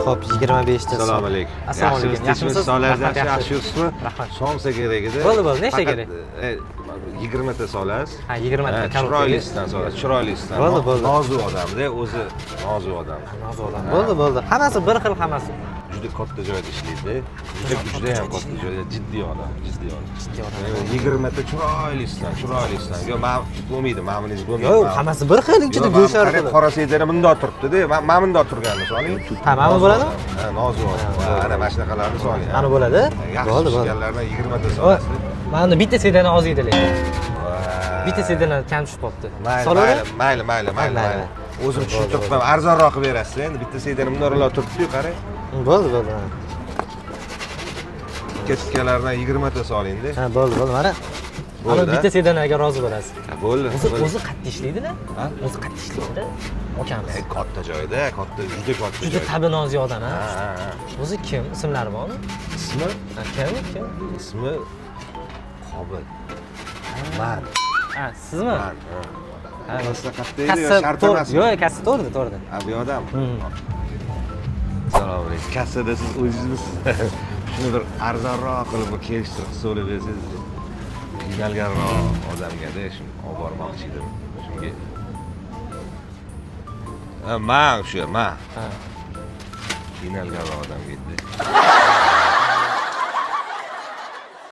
Xo'p, 25 ta. Assalomu alaykum. Assalomu alaykum. Yaxshimisiz? Sog'lardan yaxshi yuribsizmi? Rahmat. Somsa kerak edi. Bo'ldi, nechta kerak? 20 ta solasiz. Ha, 20 ta. Chiroylisidan solasiz. Chiroylisidan. Bo'ldi. Nozik odamda, o'zi nozik odam. Nozik odam. Bo'ldi. Hammasi bir xil, hammasi. Juda katta joyda ishlaydi. Juda ham katta joyda, jiddiy odam. 20 ta chiroylisidan. Yo, men bo'lmaydi, ma'mulingiz bo'lmaydi. Yo'q, hammasi bir xil, ichida go'shar qilib. Qora sedana bundoq turibdi-da. Men bundoq turganini soling. Ha, mana bo'ladimi? Ha, nozik odam. Ana mana shunaqalarni soling. Mana bo'ladi. Yaxshi ishganlardan 20 ta solasiz. Mana bunda bitta sedana oz edi lekin. Bitta sedana kam tushib qolibdi. Mayli. O'zim tushuntirib qo'yaman. Arzonroq qilib berasiz endi. Bitta sedana bundoqlar turibdi-yu, qarang. Bo'ldi. Ketkalardan 20 ta soling-da. Ha, bo'ldi. Mana. Ana bitta sedanaga rozi bo'lasiz. Ha, bo'ldi. O'zi qattiq ishlaydi-da. Ha? O'zi qattiq ishlaydi-da. Okamiz. Katta joyda, juda katta joy. Juda tabinozi odam, ha. Ha. O'zi kim? Ismlari bormi? Ismi? Kim? Ismi Qobil. Man. Ha, sizmi? Man. Ha, Kassa qayerda edi? Shart emasmi? Yo'q, kassa to'g'ri. Ha, bu odam. Assalomu alaykum. Kassada siz o'zingizmisiz? Shuni bir arzonroq qilib kelishtirib so'rab bersangiz. Qiynalganroq odamga-da shuni olib bormoqchi edim. Shunga. Ha, men. Ha. Qiynalganroq odamga edi.